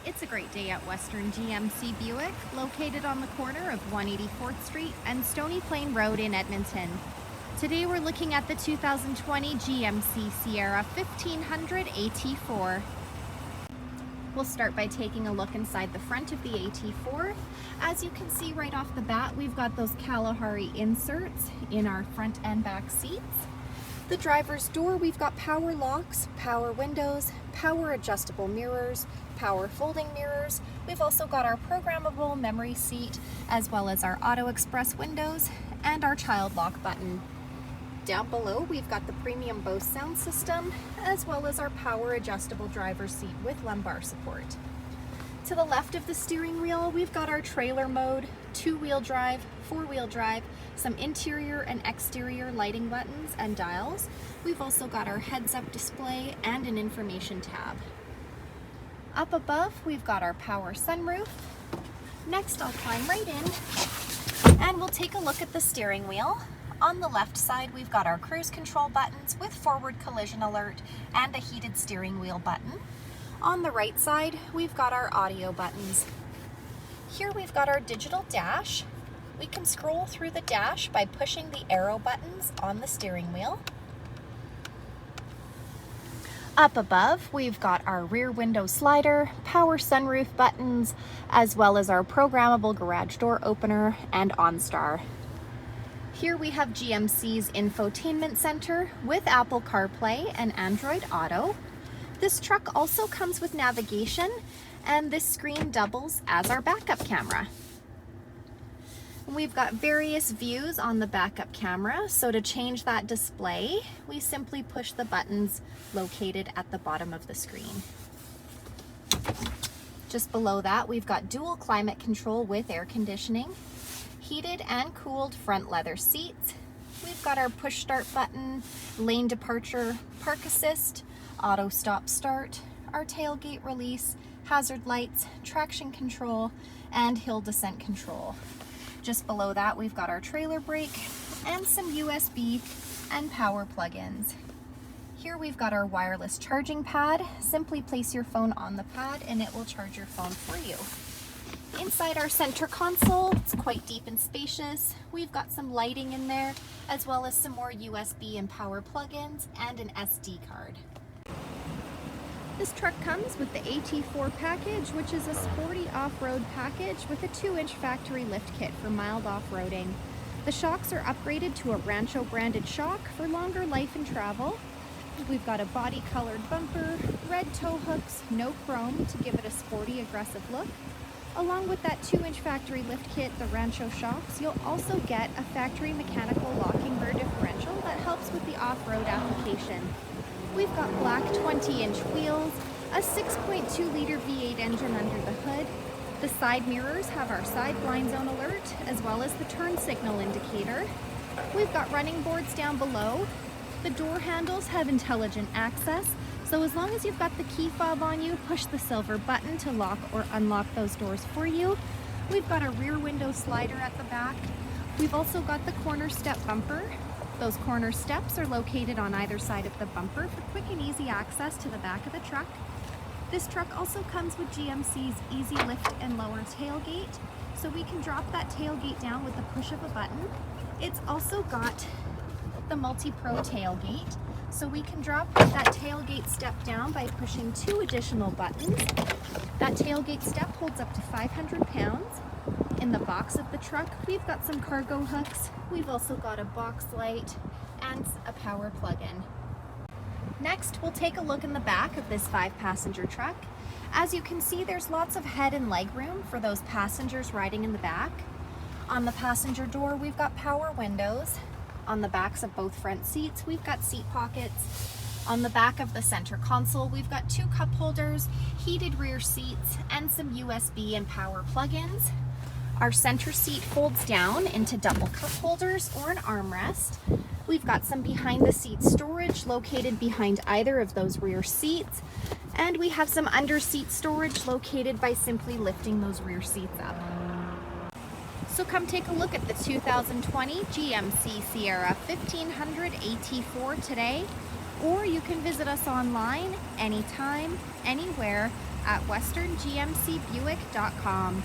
It's a great day at Western GMC Buick, located on the corner of 184th Street and Stony Plain Road in Edmonton. Today we're looking at the 2020 GMC Sierra 1500 AT4. We'll start by taking a look inside the front of the AT4. As you can see right off the bat, we've got those Kalahari inserts in our front and back seats. The driver's door, we've got power locks, power windows, power adjustable mirrors, power folding mirrors. We've also got our programmable memory seat, as well as our auto express windows and our child lock button. Down below, we've got the premium Bose sound system, as well as our power adjustable driver's seat with lumbar support. To the left of the steering wheel, we've got our trailer mode, two-wheel drive, four-wheel drive, some interior and exterior lighting buttons and dials. We've also got our heads-up display and an information tab. Up above, we've got our power sunroof. Next, I'll climb right in and we'll take a look at the steering wheel. On the left side, we've got our cruise control buttons with forward collision alert and a heated steering wheel button. On the right side, we've got our audio buttons. Here we've got our digital dash. We can scroll through the dash by pushing the arrow buttons on the steering wheel. Up above, we've got our rear window slider, power sunroof buttons, as well as our programmable garage door opener and OnStar. Here we have GMC's infotainment center with Apple CarPlay and Android Auto. This truck also comes with navigation, and this screen doubles as our backup camera. We've got various views on the backup camera, so to change that display, we simply push the buttons located at the bottom of the screen. Just below that, we've got dual climate control with air conditioning, heated and cooled front leather seats. We've got our push start button, lane departure, park assist, auto stop start, our tailgate release, hazard lights, traction control, and hill descent control. Just below that, we've got our trailer brake and some USB and power plug-ins. Here we've got our wireless charging pad. Simply place your phone on the pad and it will charge your phone for you. Inside our center console, it's quite deep and spacious. We've got some lighting in there, as well as some more USB and power plug-ins and an SD card. This truck comes with the AT4 package, which is a sporty off-road package with a 2-inch factory lift kit for mild off-roading. The shocks are upgraded to a Rancho branded shock for longer life and travel. We've got a body-colored bumper, red tow hooks, no chrome to give it a sporty, aggressive look. Along with that 2-inch factory lift kit, the Rancho shocks, you'll also get a factory mechanical locking rear differential that helps with the off-road application. We've got black 20-inch wheels, a 6.2-liter V8 engine under the hood. The side mirrors have our side blind zone alert, as well as the turn signal indicator. We've got running boards down below. The door handles have intelligent access, so as long as you've got the key fob on you, push the silver button to lock or unlock those doors for you. We've got a rear window slider at the back. We've also got the corner step bumper. Those corner steps are located on either side of the bumper for quick and easy access to the back of the truck. This truck also comes with GMC's easy lift and lower tailgate, so we can drop that tailgate down with the push of a button. It's also got the multi-pro tailgate, so we can drop that tailgate step down by pushing 2 additional buttons. That tailgate step holds up to 500 pounds. In the box of the truck, we've got some cargo hooks. We've also got a box light and a power plug-in. Next, we'll take a look in the back of this 5-passenger truck. As you can see, there's lots of head and leg room for those passengers riding in the back. On the passenger door, we've got power windows. On the backs of both front seats, we've got seat pockets. On the back of the center console, we've got 2 cup holders, heated rear seats, and some USB and power plug-ins. Our center seat folds down into double cup holders or an armrest. We've got some behind the seat storage located behind either of those rear seats. And we have some under seat storage located by simply lifting those rear seats up. So come take a look at the 2020 GMC Sierra 1500 AT4 today. or you can visit us online anytime, anywhere at westerngmcbuick.com.